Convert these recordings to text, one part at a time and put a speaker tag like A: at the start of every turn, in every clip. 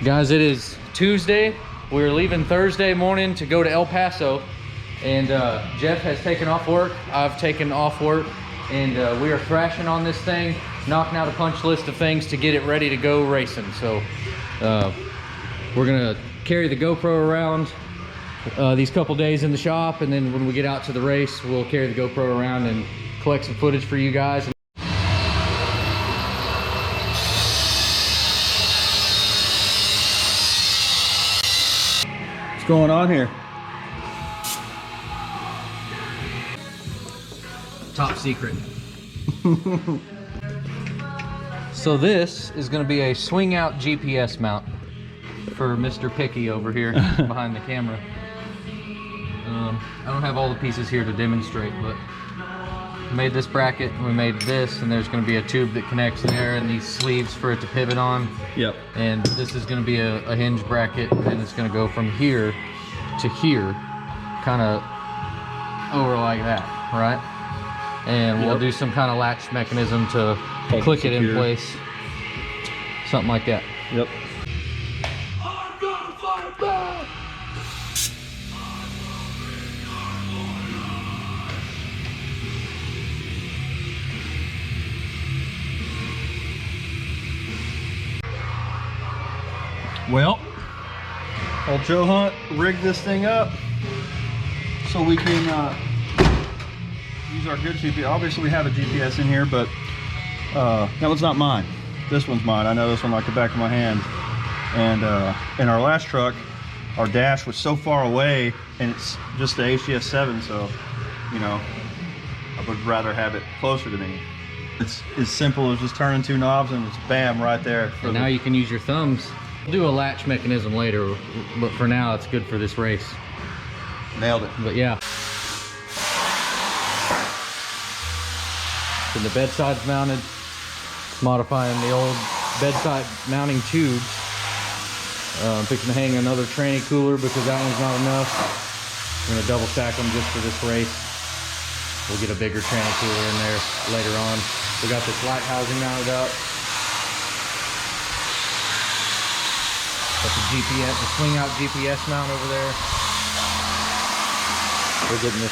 A: Guys, it is Tuesday. We're leaving Thursday morning to go to El Paso, and Jeff has taken off work. I've taken off work, and we are thrashing on this thing, knocking out a punch list of things to get it ready to go racing. So we're gonna carry the GoPro around these couple days in the shop, and then when we get out to the race, we'll carry the GoPro around and collect some footage for you guys.
B: What's going on here?
A: Top secret. So this is going to be a swing out GPS mount for Mr. Picky over here behind the camera. I don't have all the pieces here to demonstrate, but we made this bracket and we made this, and there's going to be a tube that connects there and these sleeves for it to pivot on.
B: Yep.
A: And this is going to be a hinge bracket, and it's going to go from here to here, kind of over like that, right? And we'll do some kind of latch mechanism to click it in place, something like that.
B: Yep.
A: I'm gonna fight back.
B: Well, old Joe Hunt rigged this thing up so we can use our good GPS. Obviously we have a GPS in here, but that one's not mine. This one's mine. I know this one like the back of my hand. And in our last truck, our dash was so far away, and it's just the HDS7, so you know, I would rather have it closer to me. It's as simple as just turning two knobs and it's bam right there.
A: And now you can use your thumbs. We'll do a latch mechanism later, but for now it's good for this race.
B: Nailed it.
A: But yeah. And the bedside's mounted. Modifying the old bedside mounting tubes. I'm fixing to hang another tranny cooler because that one's not enough. I'm gonna double stack them just for this race. We'll get a bigger tranny cooler in there later on. We got this light housing mounted up. Got the GPS, the swing out GPS mount over there. We're getting this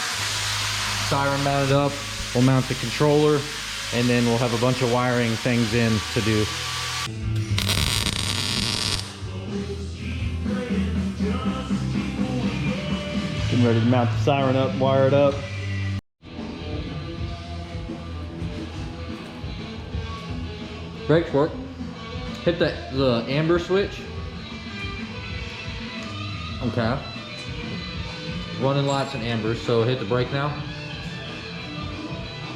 A: siren mounted up. We'll mount the controller, and then we'll have a bunch of wiring things in to do.
B: Getting ready to mount the siren up, wire it up.
A: Brakes work. Hit the amber switch. Okay. Running lights and ambers, so hit the brake now.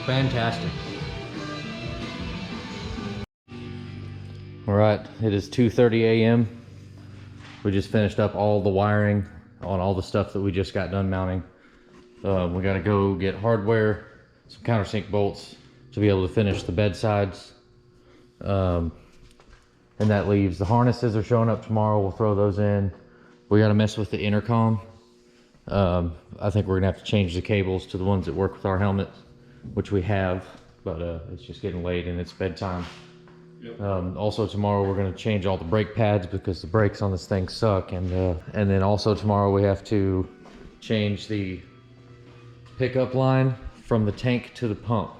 A: Fantastic. All right, it is 2:30 a.m. We just finished up all the wiring on all the stuff that we just got done mounting. We gotta go get hardware, some countersink bolts to be able to finish the bedsides. And that leaves the harnesses are showing up tomorrow. We'll throw those in. We got to mess with the intercom. I think we're gonna have to change the cables to the ones that work with our helmets, which we have, but it's just getting late and it's bedtime. Yep. Also tomorrow we're gonna change all the brake pads because the brakes on this thing suck, and then also tomorrow we have to change the pickup line from the tank to the pump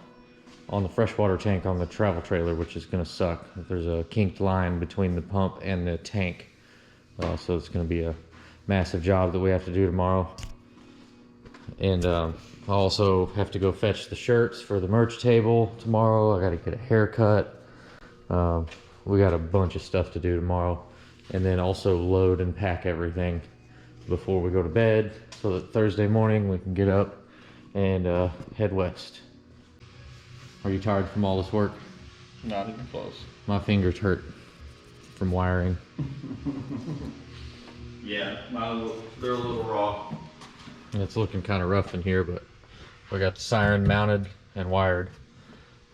A: on the freshwater tank on the travel trailer, which is gonna suck. There's a kinked line between the pump and the tank. So it's going to be a massive job that we have to do tomorrow. And I also have to go fetch the shirts for the merch table tomorrow. I got to get a haircut. We got a bunch of stuff to do tomorrow. And then also load and pack everything before we go to bed, so that Thursday morning we can get up and head west. Are you tired from all this work?
B: Not even close.
A: My fingers hurt from wiring.
B: Yeah, they're a little raw.
A: It's looking kind of rough in here, but we got the siren mounted and wired.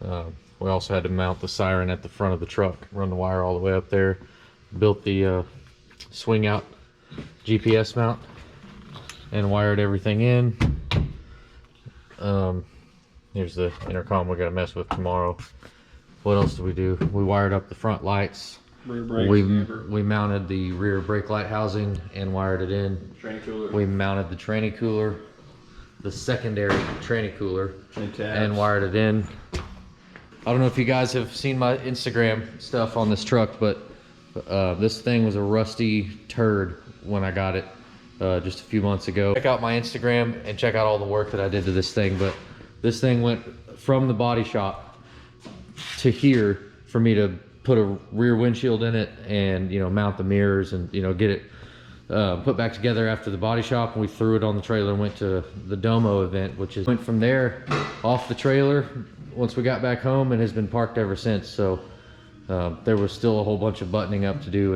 A: We also had to mount the siren at the front of the truck, run the wire all the way up there. Built the swing out GPS mount and wired everything in. Here's the intercom we gotta mess with tomorrow. What else did we do? We wired up the front lights
B: Rear brakes,
A: we mounted the rear brake light housing and wired it in.
B: tranny cooler.
A: We mounted the tranny cooler, the secondary tranny cooler, and wired it in. I don't know if you guys have seen my Instagram stuff on this truck, but this thing was a rusty turd when I got it just a few months ago. Check out my Instagram and check out all the work that I did to this thing. But this thing went from the body shop to here for me to put a rear windshield in it and, you know, mount the mirrors and, you know, get it put back together after the body shop. And we threw it on the trailer and went to the Domo event, which is went from there off the trailer once we got back home and has been parked ever since. So there was still a whole bunch of buttoning up to do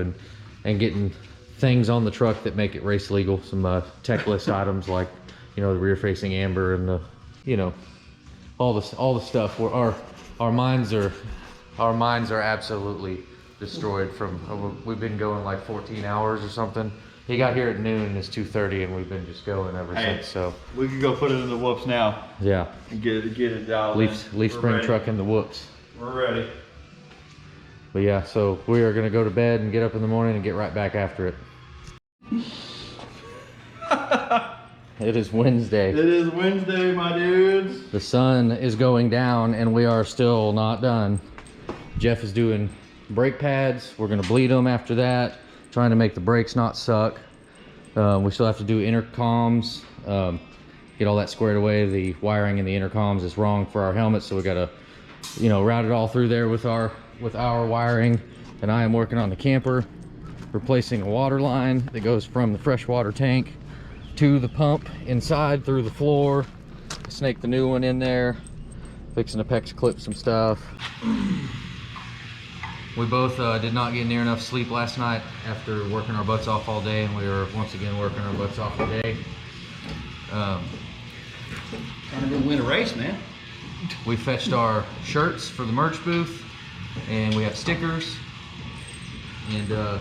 A: and getting things on the truck that make it race legal. Some tech list items like, you know, the rear facing amber and the, you know, all the stuff where our minds are absolutely destroyed from we've been going like 14 hours or something. He got here at noon and it's 2:30 and we've been just going ever since. So
B: we can go put it in the whoops now.
A: Yeah.
B: And get it dialed.
A: Leaf spring truck in the whoops.
B: We're ready.
A: But yeah, so we are gonna go to bed and get up in the morning and get right back after it. It is Wednesday.
B: It is Wednesday, my dudes.
A: The sun is going down and we are still not done. Jeff is doing brake pads. We're gonna bleed them after that, trying to make the brakes not suck. We still have to do intercoms, get all that squared away. The wiring in the intercoms is wrong for our helmets, so we gotta, you know, route it all through there with our wiring. And I am working on the camper, replacing a water line that goes from the freshwater tank to the pump inside through the floor. Snake the new one in there, fixing to PEX clip some stuff. We both did not get near enough sleep last night after working our butts off all day, and we were once again working our butts off today.
B: Trying to go win a race, man.
A: We fetched our shirts for the merch booth, and we have stickers. And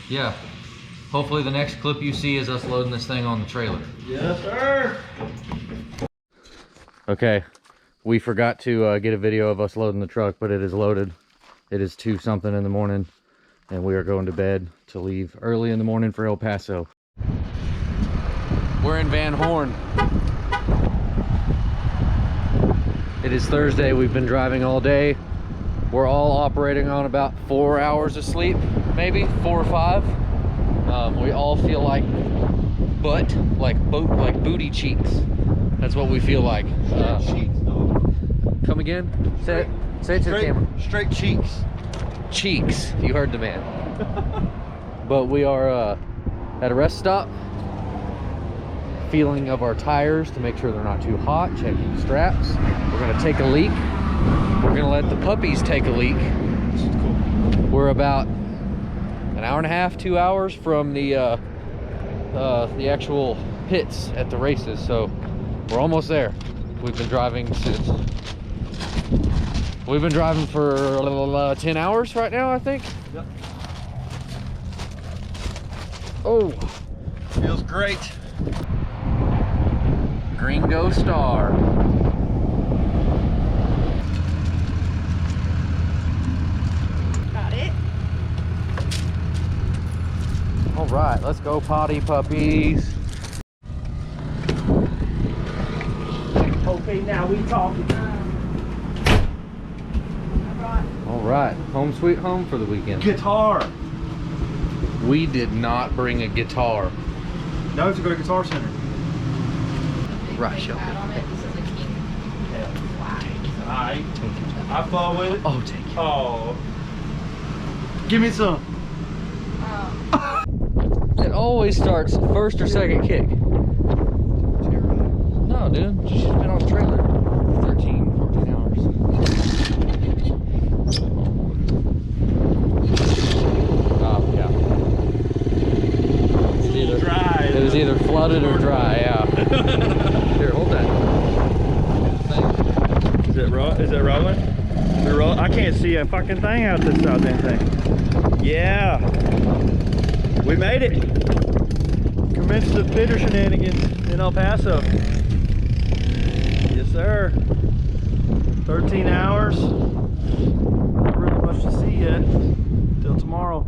A: yeah, hopefully the next clip you see is us loading this thing on the trailer.
B: Yes, sir.
A: Okay, we forgot to get a video of us loading the truck, but it is loaded. It is 2 something in the morning, and we are going to bed to leave early in the morning for El Paso. We're in Van Horn. It is Thursday. We've been driving all day. We're all operating on about 4 hours of sleep, maybe 4 or 5. We all feel like booty cheeks. That's what we feel like.
B: Cheeks, dog.
A: Come again? Say it to the camera.
B: Straight cheeks.
A: Cheeks. You heard the man. But we are at a rest stop, feeling of our tires to make sure they're not too hot, checking straps. We're gonna take a leak. We're gonna let the puppies take a leak.
B: This is cool.
A: We're about an hour and a half, 2 hours from the actual pits at the races, so we're almost there. We've been driving for 10 hours right now, I think.
B: Yep.
A: Oh,
B: Feels great.
A: Gringo Star.
C: Got it.
A: All right, let's go potty puppies.
C: Okay, now we talking.
A: All right, home sweet home for the weekend.
B: Guitar.
A: We did not bring a guitar.
B: Now we have to go to Guitar Center.
A: Right, Shelby.
B: Alright. I fall with it.
A: Oh, take it.
B: Oh. Give me some.
A: It always starts first or second kick. No, dude. She's been on the trailer 13, 14 hours. Oh, yeah.
B: Dry.
A: It was either flooded or dry, yeah. Here, hold that.
B: Is it rolling? Is it rolling? I can't see a fucking thing out this goddamn thing. Yeah. We made it. Commenced the bitter shenanigans in El Paso. Yes, sir. 13 hours. Not really much much to see yet. Till tomorrow.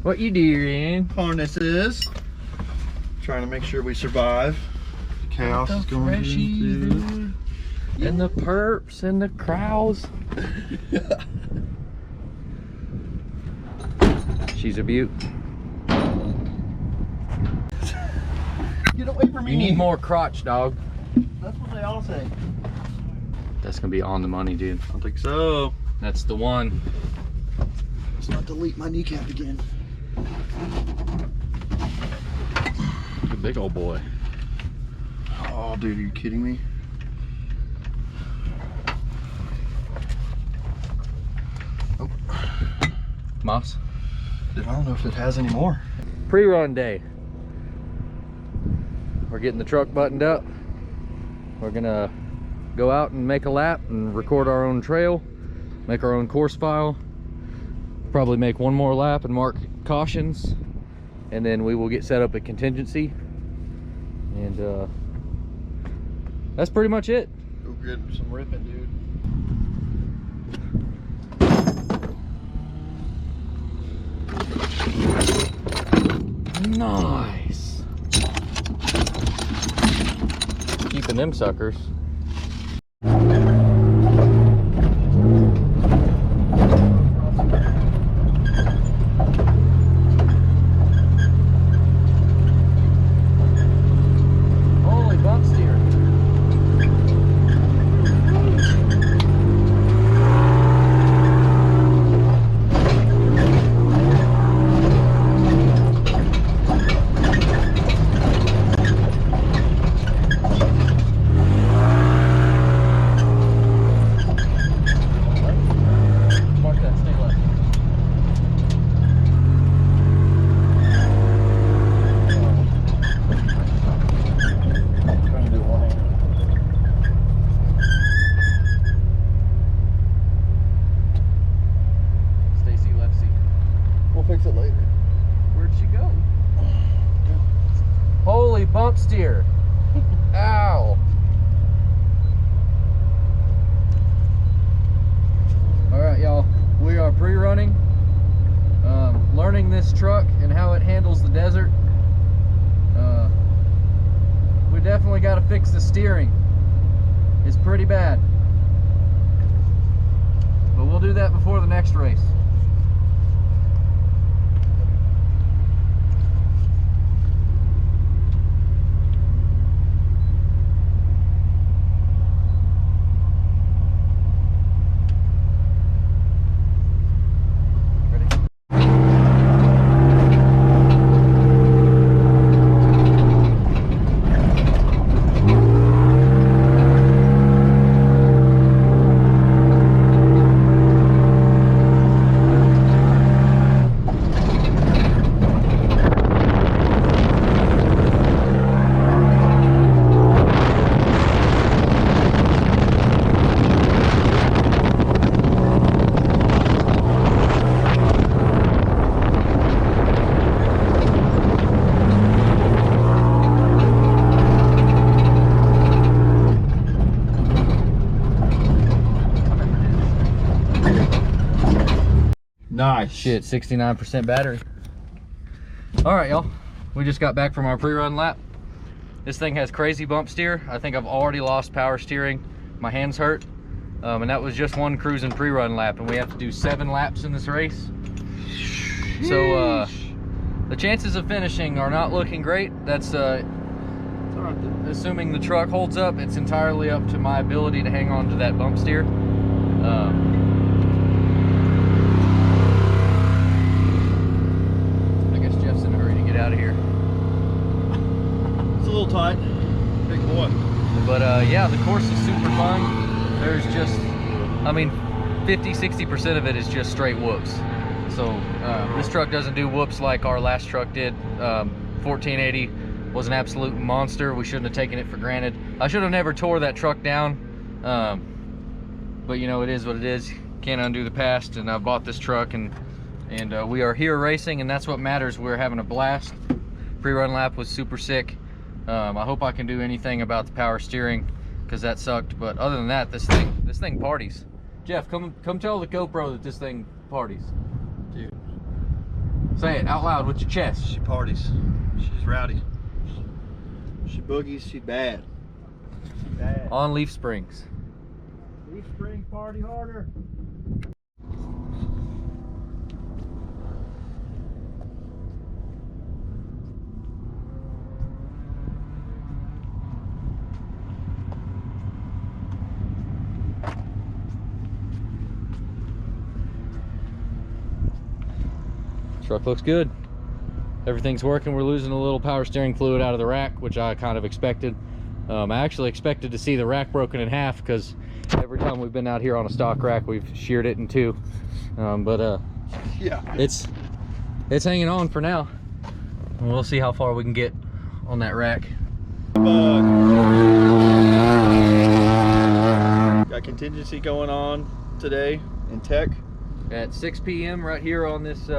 A: What you doing?
B: Harnesses. Trying to make sure we survive. Chaos is going
A: Freshies, dude. And the perps and the crows. She's a beaut.
B: Get away from me.
A: You need more crotch, dog.
B: That's what they all say.
A: That's gonna be on the money, dude.
B: I don't think so.
A: That's the one.
B: Let's not delete my kneecap again.
A: A big old boy.
B: Oh, dude, are you kidding me? Oh.
A: Moss.
B: Dude, I don't know if it has any more.
A: Pre-run day. We're getting the truck buttoned up. We're gonna go out and make a lap and record our own trail, make our own course file, probably make one more lap and mark cautions, and then we will get set up a contingency. And that's pretty much it.
B: Go get some ripping, dude.
A: Nice. Keeping them suckers. Holy bump steer. Mark that, stay left.
B: Trying to do one hand.
A: Stacy, left seat.
B: We'll fix it later.
A: Where'd she go? Holy bump steer. Ow. All right, y'all. We are pre-running, learning this truck and how it handles the desert. We definitely got to fix the steering. It's pretty bad. But we'll do that before the next race.
B: Nice.
A: Shit, 69% battery. All right, y'all. We just got back from our pre-run lap. This thing has crazy bump steer. I think I've already lost power steering. My hands hurt. And that was just one cruising pre-run lap, and we have to do 7 laps in this race. So the chances of finishing are not looking great. That's assuming the truck holds up. It's entirely up to my ability to hang on to that bump steer. I guess Jeff's in a hurry to get out of here.
B: It's a little tight. Big boy.
A: But yeah, the course is super fun. There's just, I mean, 50-60% of it is just straight whoops. So this truck doesn't do whoops like our last truck did. 1480 was an absolute monster. We shouldn't have taken it for granted. I should have never tore that truck down. But you know, it is what it is. Can't undo the past, and I bought this truck, and we are here racing, and that's what matters. We're having a blast. Pre-run lap was super sick. I hope I can do anything about the power steering because that sucked. But other than that, this thing parties. Jeff, come tell the GoPro that this thing parties.
B: Dude.
A: Say it out loud with your chest.
B: She parties. She's rowdy. She boogies. She bad. Bad.
A: On leaf springs.
B: Leaf spring party harder.
A: Truck looks good. Everything's working. We're losing a little power steering fluid out of the rack, which I kind of expected. I actually expected to see the rack broken in half because every time we've been out here on a stock rack, we've sheared it in two. Yeah, it's hanging on for now. And we'll see how far we can get on that rack.
B: Got contingency going on today in tech.
A: At 6 p.m. right here on this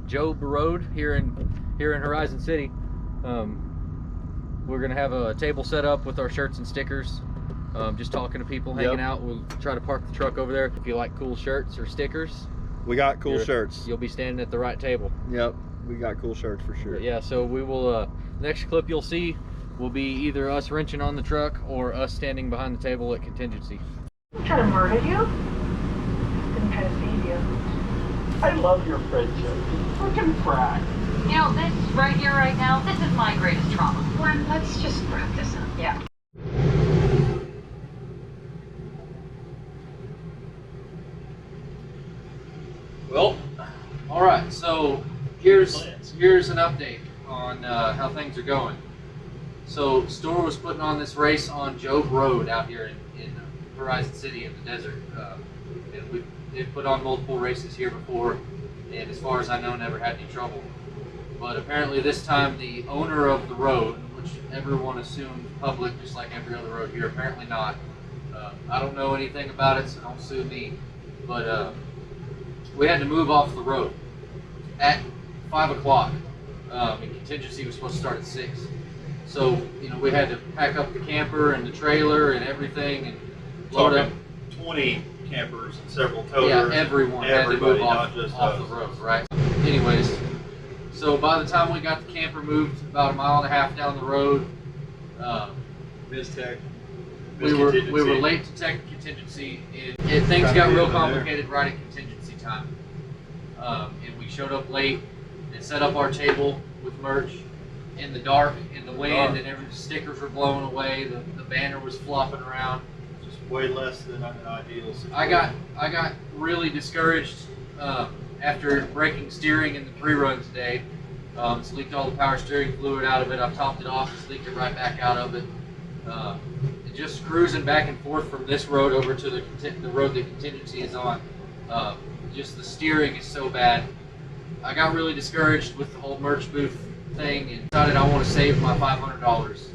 A: Job Road here in Horizon City. We're gonna have a table set up with our shirts and stickers. Just talking to people, hanging out. We'll try to park the truck over there. If you like cool shirts or stickers,
B: we got cool shirts.
A: You'll be standing at the right table.
B: Yep, we got cool shirts for sure.
A: But yeah, so we will. Next clip you'll see will be either us wrenching on the truck or us standing behind the table at contingency.
C: I'm trying to murder you. Didn't try to save you.
D: I love your friendship. Freaking frack.
E: You know, this right here, right now, this is my greatest trauma.
C: Glenn, let's just wrap this up.
E: Yeah.
A: Well, all right. So here's an update on how things are going. So Store was putting on this race on Job Road out here in Horizon City in the desert, and they've put on multiple races here before, and as far as I know, never had any trouble. But apparently this time the owner of the road, which everyone assumed public, just like every other road here, apparently not. I don't know anything about it, so don't sue me. But we had to move off the road at 5 o'clock, and contingency was supposed to start at 6. So, you know, we had to pack up the camper and the trailer and everything and load up.
B: 20 campers and several toters.
A: Yeah, everyone had to move off
B: us.
A: the road, right? Anyways, so by the time we got the camper moved about 1.5 miles down the road, we were late to tech contingency, and things got real complicated right at contingency time. And we showed up late and set up our table with merch in the dark, in the wind, and the stickers were blowing away. The banner was flopping around.
B: Just way less than an ideal situation.
A: I got really discouraged after breaking steering in the pre-run today. It's leaked all the power steering fluid out of it. I've topped it off, it's leaked it right back out of it. And just cruising back and forth from this road over to the road that contingency is on. Just the steering is so bad. I got really discouraged with the whole merch booth thing and decided I want to save my $500.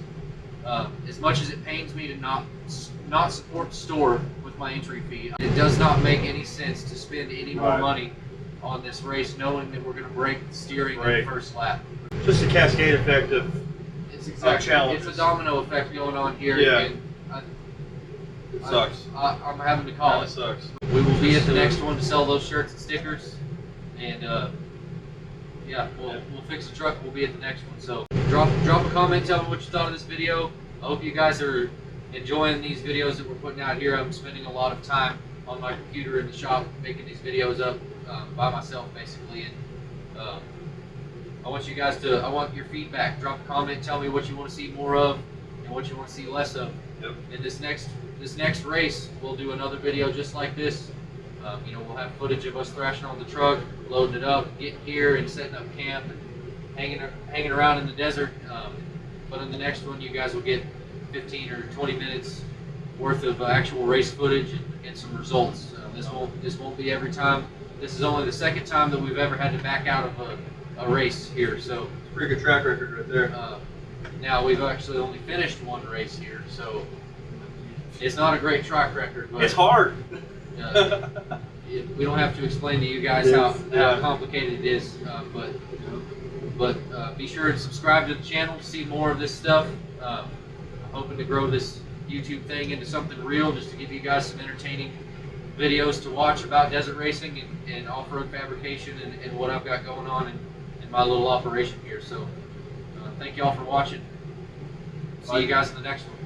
A: As much as it pains me to not support the store with my entry fee, it does not make any sense to spend any more money on this race knowing that we're going to break the steering in the first lap.
B: Just a cascade effect of
A: challenges. It's a domino effect going on here.
B: Yeah.
A: And
B: it sucks.
A: I'm having to call it.
B: Sucks.
A: We will be at the next one to sell those shirts and stickers, and yeah, we'll fix the truck. We'll be at the next one. So drop a comment, tell me what you thought of this video. I hope you guys are enjoying these videos that we're putting out here. I'm spending a lot of time on my computer in the shop making these videos up by myself, basically. And I want you guys I want your feedback. Drop a comment, tell me what you want to see more of and what you want to see less of.
B: Yep.
A: In this next race, we'll do another video just like this. You know, we'll have footage of us thrashing on the truck, loading it up, getting here and setting up camp and hanging around in the desert. But in the next one, you guys will get 15 or 20 minutes worth of actual race footage and some results. This won't be every time. This is only the second time that we've ever had to back out of a race here. So
B: it's a pretty good track record right there.
A: Now we've actually only finished one race here, so it's not a great track record. But
B: it's hard.
A: We don't have to explain to you guys how complicated it is, but But be sure to subscribe to the channel to see more of this stuff. I'm hoping to grow this YouTube thing into something real, just to give you guys some entertaining videos to watch about desert racing and off-road fabrication and what I've got going on in my little operation here. So thank y'all for watching. See you guys in the next one.